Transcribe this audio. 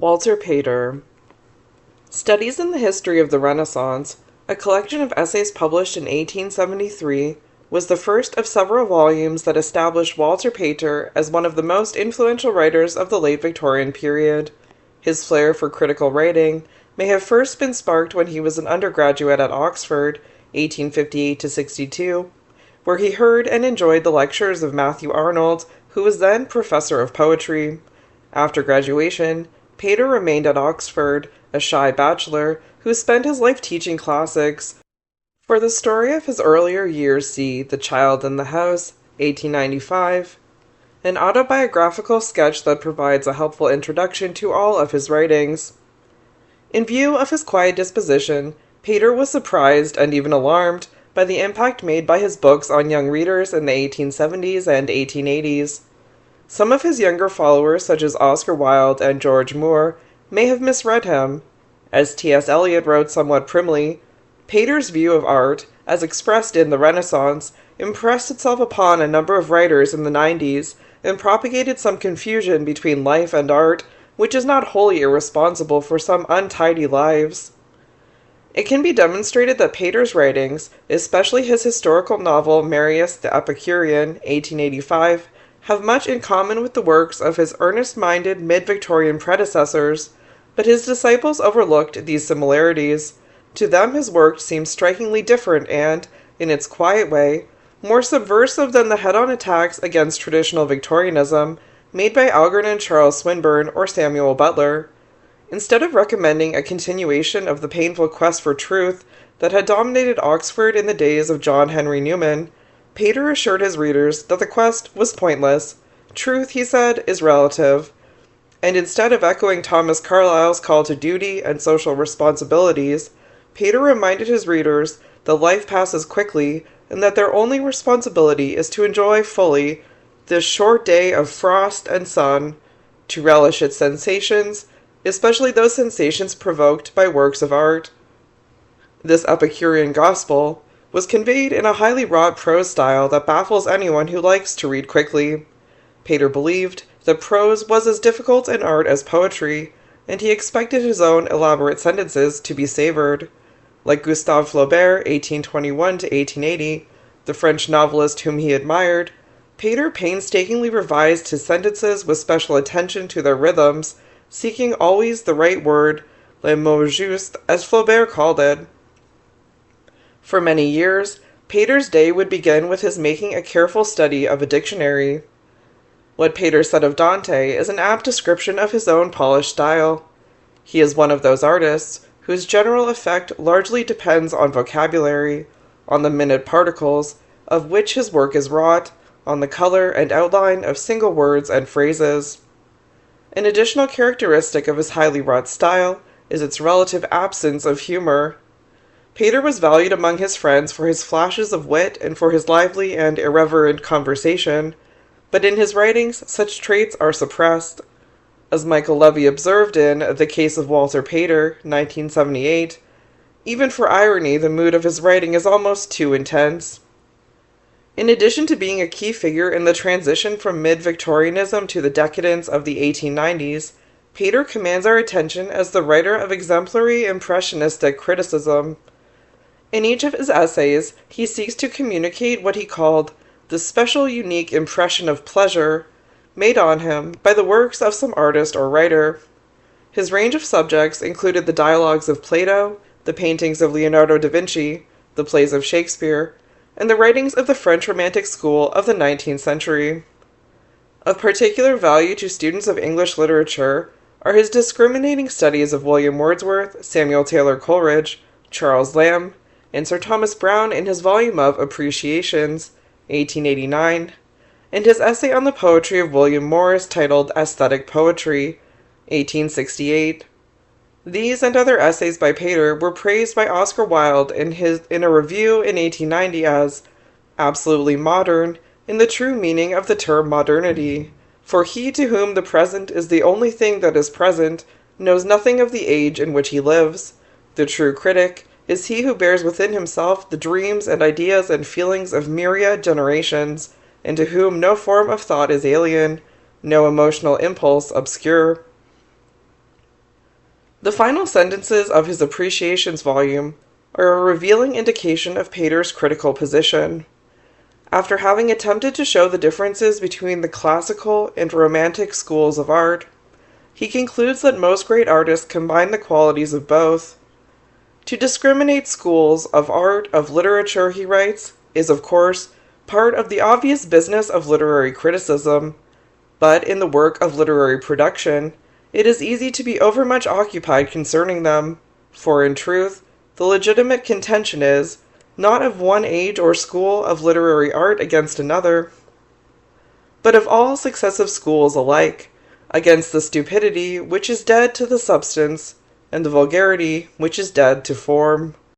Walter Pater. Studies in the History of the Renaissance, a collection of essays published in 1873, was the first of several volumes that established Walter Pater as one of the most influential writers of the late Victorian period. His flair for critical writing may have first been sparked when he was an undergraduate at Oxford, 1858 to 62, where he heard and enjoyed the lectures of Matthew Arnold, who was then professor of poetry. After graduation, Pater remained at Oxford, a shy bachelor who spent his life teaching classics. For the story of his earlier years, see The Child in the House, 1895, an autobiographical sketch that provides a helpful introduction to all of his writings. In view of his quiet disposition, Pater was surprised and even alarmed by the impact made by his books on young readers in the 1870s and 1880s. Some of his younger followers, such as Oscar Wilde and George Moore, may have misread him. As T.S. Eliot wrote somewhat primly, Pater's view of art, as expressed in the Renaissance, impressed itself upon a number of writers in the 90s and propagated some confusion between life and art, which is not wholly irresponsible for some untidy lives. It can be demonstrated that Pater's writings, especially his historical novel Marius the Epicurean, 1885, have much in common with the works of his earnest-minded mid-Victorian predecessors, but his disciples overlooked these similarities. To them his work seems strikingly different and, in its quiet way, more subversive than the head-on attacks against traditional Victorianism made by Algernon Charles Swinburne or Samuel Butler. Instead of recommending a continuation of the painful quest for truth that had dominated Oxford in the days of John Henry Newman, Pater assured his readers that the quest was pointless. Truth, he said, is relative. And instead of echoing Thomas Carlyle's call to duty and social responsibilities, Pater reminded his readers that life passes quickly and that their only responsibility is to enjoy fully this short day of frost and sun, to relish its sensations, especially those sensations provoked by works of art. This Epicurean gospel was conveyed in a highly wrought prose style that baffles anyone who likes to read quickly. Pater believed that prose was as difficult an art as poetry, and he expected his own elaborate sentences to be savored. Like Gustave Flaubert, 1821 to 1880, the French novelist whom he admired, Pater painstakingly revised his sentences with special attention to their rhythms, seeking always the right word, le mot juste, as Flaubert called it. For many years, Pater's day would begin with his making a careful study of a dictionary. What Pater said of Dante is an apt description of his own polished style. He is one of those artists whose general effect largely depends on vocabulary, on the minute particles of which his work is wrought, on the color and outline of single words and phrases. An additional characteristic of his highly wrought style is its relative absence of humor. Pater was valued among his friends for his flashes of wit and for his lively and irreverent conversation, but in his writings such traits are suppressed. As Michael Levy observed in The Case of Walter Pater, 1978, even for irony the mood of his writing is almost too intense. In addition to being a key figure in the transition from mid-Victorianism to the decadence of the 1890s, Pater commands our attention as the writer of exemplary impressionistic criticism. In each of his essays, he seeks to communicate what he called the special unique impression of pleasure made on him by the works of some artist or writer. His range of subjects included the dialogues of Plato, the paintings of Leonardo da Vinci, the plays of Shakespeare, and the writings of the French Romantic school of the 19th century. Of particular value to students of English literature are his discriminating studies of William Wordsworth, Samuel Taylor Coleridge, Charles Lamb, and Sir Thomas Browne in his volume of Appreciations, 1889, and his essay on the poetry of William Morris titled Aesthetic Poetry, 1868. These and other essays by Pater were praised by Oscar Wilde in a review in 1890 as absolutely modern in the true meaning of the term modernity, for he to whom the present is the only thing that is present knows nothing of the age in which he lives. The true critic is he who bears within himself the dreams and ideas and feelings of myriad generations, and to whom no form of thought is alien, no emotional impulse obscure. The final sentences of his Appreciations volume are a revealing indication of Pater's critical position. After having attempted to show the differences between the classical and romantic schools of art, he concludes that most great artists combine the qualities of both. To discriminate schools of art, of literature, he writes, is of course part of the obvious business of literary criticism, but in the work of literary production, it is easy to be overmuch occupied concerning them, for in truth, the legitimate contention is, not of one age or school of literary art against another, but of all successive schools alike, against the stupidity which is dead to the substance, and the vulgarity which is dead to form.